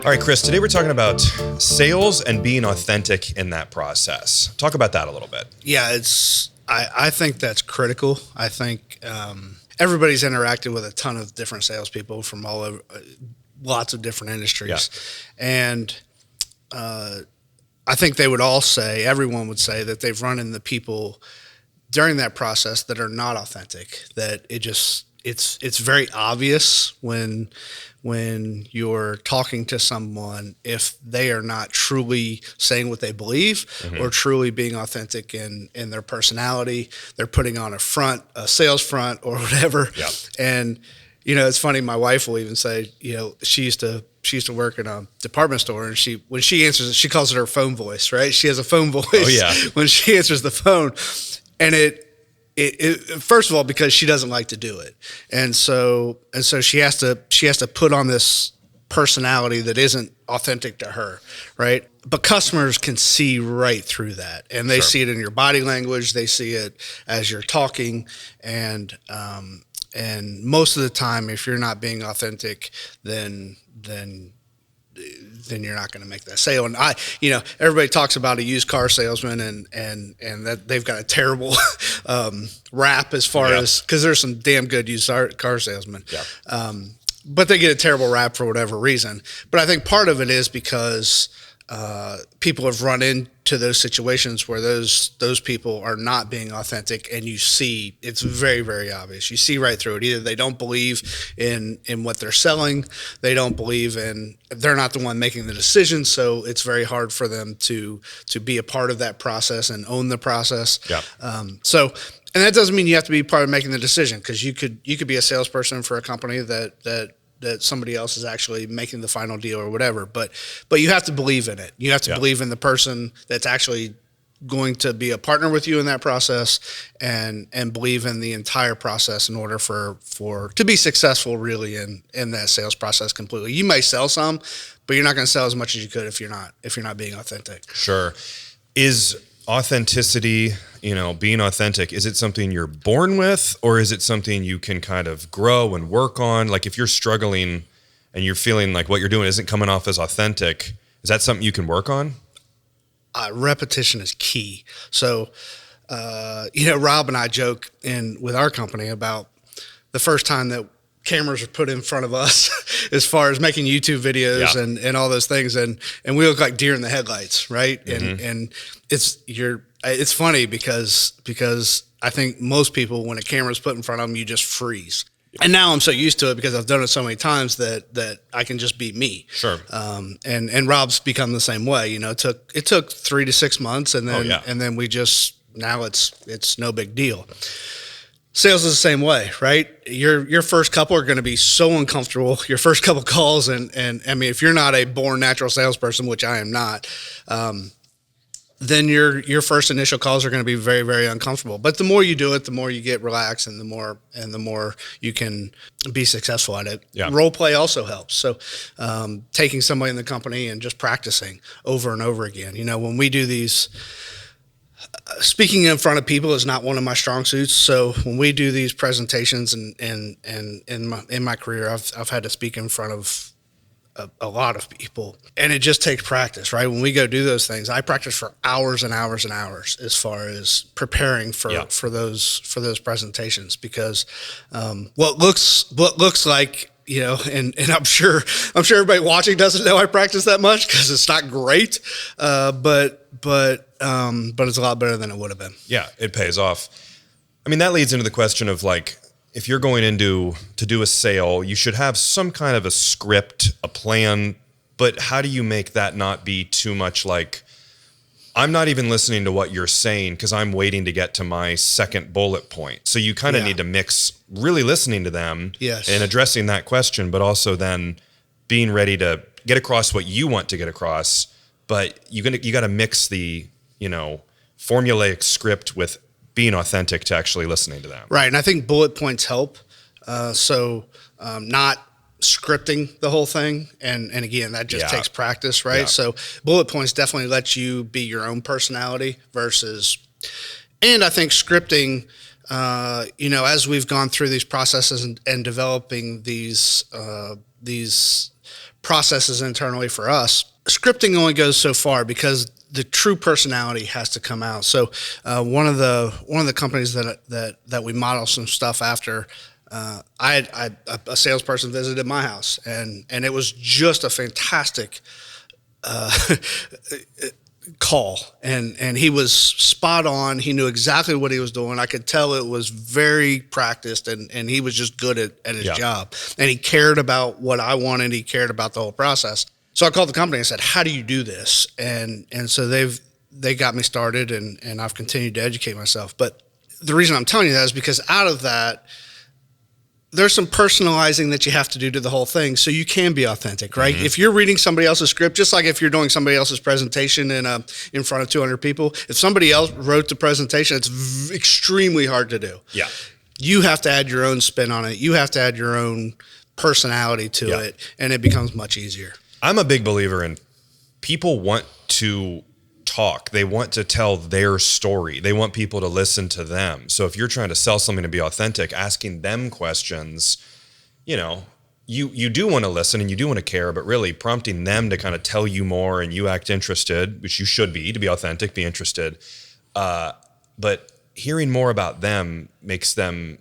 All right, Chris, today we're talking about sales and being authentic in that process. Talk about that a little bit. Yeah, I think that's critical. I think everybody's interacted with a ton of different salespeople from all over, lots of different industries. Yeah. And I think everyone would say that they've run into people during that process that are not authentic, that it's very obvious when you're talking to someone if they are not truly saying what they believe or truly being authentic in their personality. They're putting on a sales front or whatever. Yep. And, it's funny. My wife will even say, she used to work in a department store, and when she answers it, she calls it her phone voice, right? She has a phone voice. Oh, yeah. When she answers the phone. And it first of all, because she doesn't like to do it. And so she has to put on this personality that isn't authentic to her, right? But customers can see right through that, and they see it in your body language. They see it as you're talking, and most of the time, if you're not being authentic, then you're not going to make that sale. And everybody talks about a used car salesman and that they've got a terrible rap as far as, because there's some damn good used car salesmen. Yeah. But they get a terrible rap for whatever reason. But I think part of it is because people have run into those situations where those people are not being authentic, and you see it's very, very obvious. You see right through it. Either they don't believe in what they're selling, they're not the one making the decision, so it's very hard for them to be a part of that process and own the process. Yeah. And that doesn't mean you have to be part of making the decision, because you could be a salesperson for a company that somebody else is actually making the final deal or whatever. But you have to believe in it. You have to believe in the person that's actually going to be a partner with you in that process, and believe in the entire process in order for to be successful really in that sales process completely. You may sell some, but you're not going to sell as much as you could if you're not being authentic. Sure. Is authenticity, being authentic, is it something you're born with, or is it something you can kind of grow and work on? Like if you're struggling and you're feeling like what you're doing isn't coming off as authentic, is that something you can work on? Repetition is key. So, Rob and I joke with our company about the first time that cameras are put in front of us as far as making YouTube videos and all those things. And we look like deer in the headlights. Right. And it's funny because I think most people, when a camera's put in front of them, you just freeze. And now I'm so used to it because I've done it so many times that I can just be me. Sure. And Rob's become the same way. It took 3 to 6 months, and then and then now it's no big deal. Sales is the same way, right? Your first couple are going to be so uncomfortable. Your first couple calls, and I mean, if you're not a born natural salesperson, which I am not, then your first initial calls are going to be very, very uncomfortable. But the more you do it, the more you get relaxed, and the more you can be successful at it. Yeah. Role play also helps. So taking somebody in the company and just practicing over and over again. When we do these. Speaking in front of people is not one of my strong suits. So when we do these presentations and in my career, I've had to speak in front of a lot of people, and it just takes practice, right? When we go do those things, I practice for hours and hours and hours as far as preparing for those presentations, because what looks like, and I'm sure everybody watching doesn't know I practice that much because it's not great, but it's a lot better than it would have been. Yeah, it pays off. I mean, that leads into the question of like, if you're going to do a sale, you should have some kind of a script, a plan, but how do you make that not be too much like, I'm not even listening to what you're saying because I'm waiting to get to my second bullet point. So you kind of need to mix really listening to them and addressing that question, but also then being ready to get across what you want to get across. But you got to mix the, formulaic script with being authentic to actually listening to them. Right. And I think bullet points help. Not scripting the whole thing. And again, that just takes practice, right? Yeah. So bullet points definitely let you be your own personality and I think scripting, as we've gone through these processes and developing these these processes internally for us, scripting only goes so far because the true personality has to come out. So one of the companies that we model some stuff after, a salesperson visited my house, and it was just a fantastic call, and he was spot on. He knew exactly what he was doing. I could tell it was very practiced, and he was just good at his job. And he cared about what I wanted. He cared about the whole process. So I called the company and said, "How do you do this?" And so they got me started, and I've continued to educate myself. But the reason I'm telling you that is because out of that, there's some personalizing that you have to do to the whole thing so you can be authentic, right? If you're reading somebody else's script, just like if you're doing somebody else's presentation in front of 200 people, if somebody else wrote the presentation, it's extremely hard to do. Yeah. You have to add your own spin on it. You have to add your own personality to it, and it becomes much easier. I'm a big believer in people want to talk. They want to tell their story. They want people to listen to them. So if you're trying to sell something to be authentic, asking them questions, you do want to listen and you do want to care, but really prompting them to kind of tell you more and you act interested, which you should be to be authentic, be interested. But hearing more about them makes them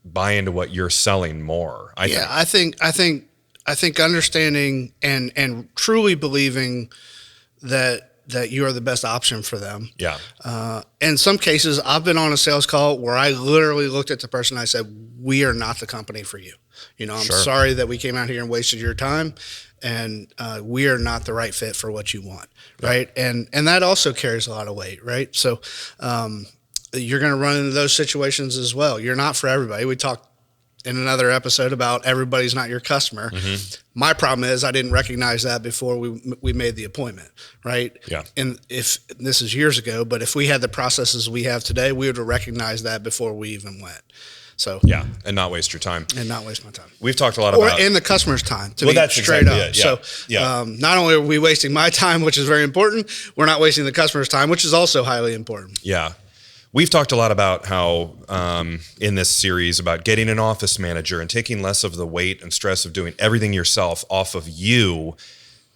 buy into what you're selling more. I think understanding and truly believing that you are the best option for them. Yeah. In some cases, I've been on a sales call where I literally looked at the person and I said, "We are not the company for you. I'm sorry that we came out here and wasted your time, and we are not the right fit for what you want." Right. And that also carries a lot of weight. Right. So you're going to run into those situations as well. You're not for everybody. We talked in another episode about everybody's not your customer. My problem is I didn't recognize that before we made the appointment, right? Yeah. And if this is years ago, but if we had the processes we have today, we would have recognized that before we even went. So yeah, and not waste your time. And not waste my time. We've talked a lot about and the customer's time. That's straight exactly up. it. Yeah. So not only are we wasting my time, which is very important, we're not wasting the customer's time, which is also highly important. Yeah. We've talked a lot about how in this series about getting an office manager and taking less of the weight and stress of doing everything yourself off of you,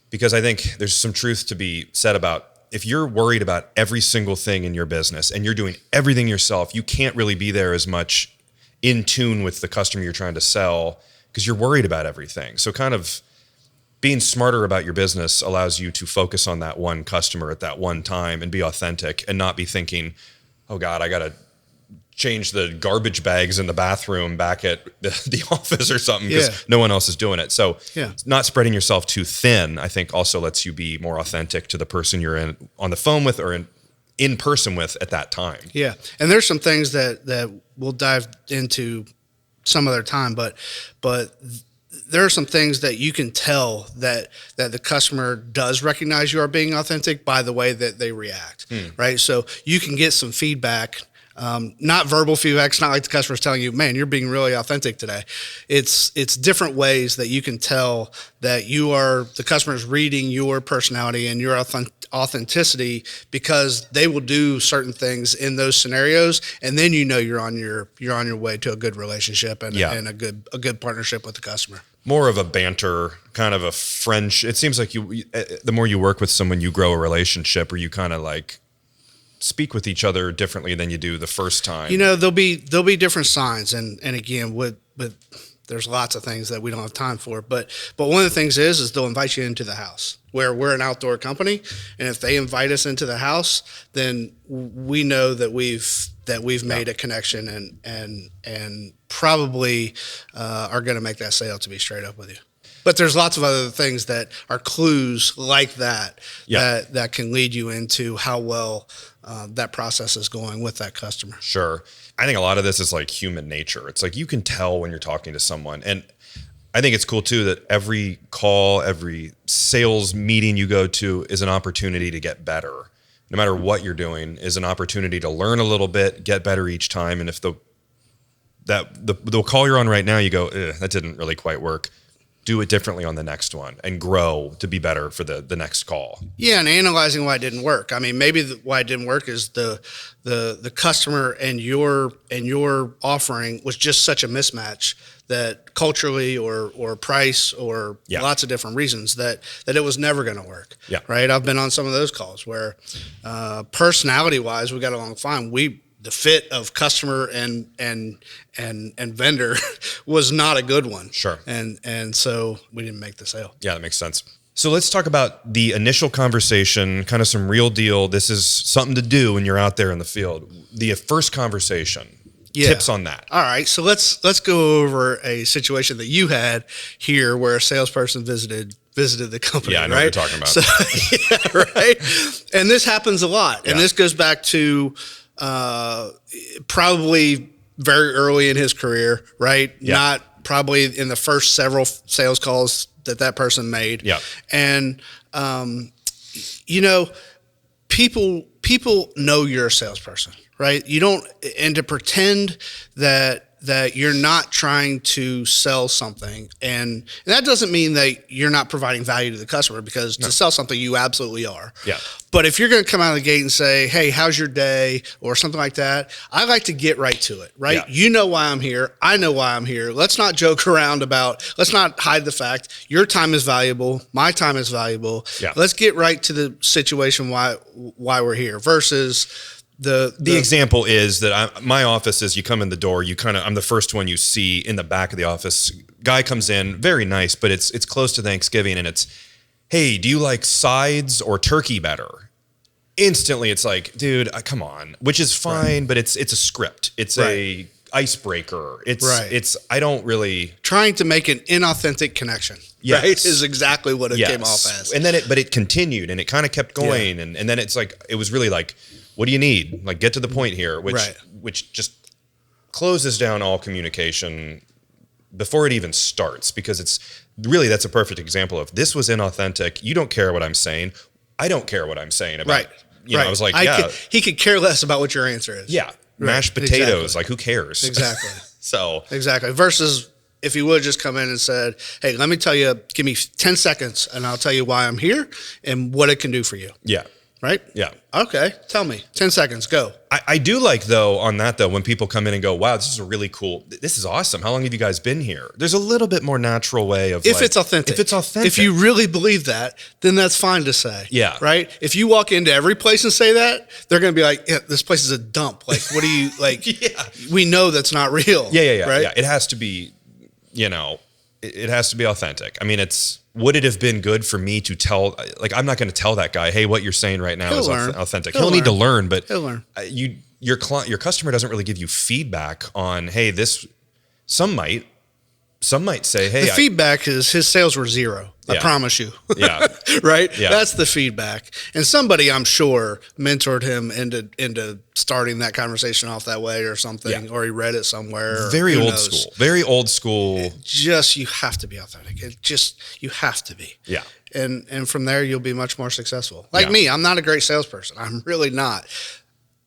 because I think there's some truth to be said about if you're worried about every single thing in your business and you're doing everything yourself, you can't really be there as much in tune with the customer you're trying to sell because you're worried about everything. So kind of being smarter about your business allows you to focus on that one customer at that one time and be authentic and not be thinking, "Oh God, I got to change the garbage bags in the bathroom back at the office or something because no one else is doing it." So not spreading yourself too thin, I think also lets you be more authentic to the person you're on the phone with or in person with at that time. Yeah. And there's some things that we'll dive into some other time, but there are some things that you can tell that the customer does recognize you are being authentic by the way that they react, right? So you can get some feedback, not verbal feedback. It's not like the customer's telling you, "Man, you're being really authentic today." It's different ways that you can tell that the customer's reading your personality and your authenticity because they will do certain things in those scenarios, and then you're on your way to a good relationship and a good partnership with the customer. More of a banter, kind of a friendship. It seems like the more you work with someone, you grow a relationship, or you kind of like speak with each other differently than you do the first time. There'll be different signs, and again, with there's lots of things that we don't have time for, but one of the things is they'll invite you into the house where we're an outdoor company, and if they invite us into the house, then we know that we've made a connection and probably are going to make that sale, to be straight up with you. But there's lots of other things that are clues like that that can lead you into how well that process is going with that customer. Sure. I think a lot of this is like human nature. It's like you can tell when you're talking to someone. And I think it's cool too that every call, every sales meeting you go to is an opportunity to get better. No matter what you're doing is an opportunity to learn a little bit, get better each time. And if the call you're on right now, you go, that didn't really quite work. do it differently on the next one and grow to be better for the next call. Yeah, and analyzing why it didn't work. I mean, maybe why it didn't work is the customer and your offering was just such a mismatch that culturally or price or lots of different reasons that it was never going to work. Yeah. Right. I've been on some of those calls where personality wise we got along fine. The fit of customer and vendor was not a good one. Sure. And so we didn't make the sale. Yeah, that makes sense. So let's talk about the initial conversation, kind of some real deal. This is something to do when you're out there in the field. The first conversation. Yeah. Tips on that. All right. So let's go over a situation that you had here where a salesperson visited the company. Yeah, I know right? what you're talking about. So, yeah, right. And this happens a lot. And this goes back to probably very early in his career, right? Yeah. Not probably in the first several sales calls that person made. Yeah. And, people know you're a salesperson, right? You don't, and to pretend that you're not trying to sell something. And that doesn't mean that you're not providing value to the customer, because to sell something, you absolutely are. Yeah. But if you're going to come out of the gate and say, hey, how's your day? Or something like that, I like to get right to it, right? Yeah. You know why I'm here. I know why I'm here. Let's not joke around let's not hide the fact your time is valuable. My time is valuable. Yeah. Let's get right to the situation why we're here versus the example is that my office is, you come in the door, I'm the first one you see in the back of the office. Guy comes in, very nice, but it's close to Thanksgiving, and it's, hey, do you like sides or turkey better? Instantly, it's like, dude, come on, which is fine, right. But it's a script. It's a icebreaker. It's I don't really trying to make an inauthentic connection. Yes. Right, is exactly what it came off as. And then it continued, and it kind of kept going, and then it's like, it was really like, what do you need? Like, get to the point here, which just closes down all communication before it even starts, because that's a perfect example of, this was inauthentic. You don't care what I'm saying. I don't care what I'm saying about. Right. You know, I was like, he could care less about what your answer is. Yeah. Mashed potatoes. Exactly. Like, who cares? Exactly. So. Exactly. Versus if he would have just come in and said, hey, let me tell you, give me 10 seconds and I'll tell you why I'm here and what it can do for you. Yeah. Right? Yeah. Okay. Tell me. 10 seconds. Go. I do like, though, on that, though, when people come in and go, wow, this is awesome. How long have you guys been here? There's a little bit more natural way of, if it's authentic. If it's authentic. If you really believe that, then that's fine to say. Yeah. Right? If you walk into every place and say that, they're going to be like, yeah, this place is a dump. Like, what do you, like, yeah. We know that's not real. Yeah. Right? Yeah. It has to be, it has to be authentic. I mean, would it have been good for me to tell, like, I'm not going to tell that guy, hey, what you're saying right now is authentic. He'll need to learn, but he'll learn. Your customer doesn't really give you feedback on, hey, some might say, hey, the feedback is his sales were zero. I promise you. Yeah. Right. Yeah. That's the feedback. And somebody, I'm sure, mentored him into starting that conversation off that way or something, or he read it somewhere. Very old school. Very old school. You have to be authentic. You have to be. Yeah. And from there, you'll be much more successful. Like me, I'm not a great salesperson. I'm really not.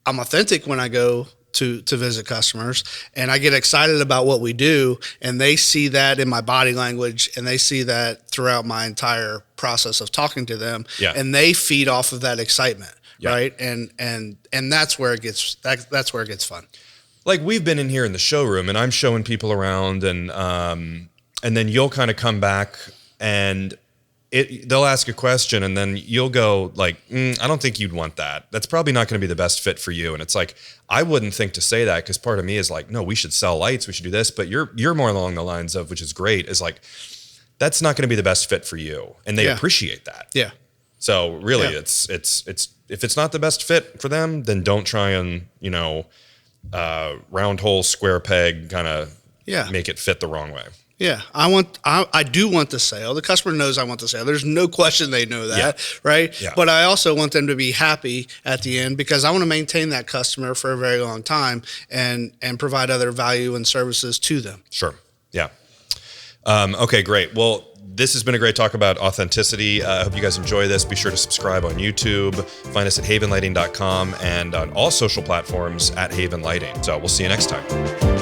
I'm authentic when I go to visit customers, and I get excited about what we do, and they see that in my body language, and they see that throughout my entire process of talking to them, and they feed off of that excitement, right? And that's where it gets fun. Like, we've been in here in the showroom, and I'm showing people around, and then you'll kind of come back and they'll ask a question, and then you'll go like, I don't think you'd want that. That's probably not going to be the best fit for you. And it's like, I wouldn't think to say that, because part of me is like, no, we should sell lights. We should do this. But you're more along the lines of, which is great, is like, that's not going to be the best fit for you. And they appreciate that. Yeah. So really it's if it's not the best fit for them, then don't try and, round hole, square peg, kind of make it fit the wrong way. Yeah, I do want the sale. The customer knows I want the sale. There's no question they know that, right? Yeah. But I also want them to be happy at the end, because I want to maintain that customer for a very long time and provide other value and services to them. Sure. Yeah. Okay, great. Well, this has been a great talk about authenticity. I hope you guys enjoy this. Be sure to subscribe on YouTube. Find us at havenlighting.com and on all social platforms at Haven Lighting. So we'll see you next time.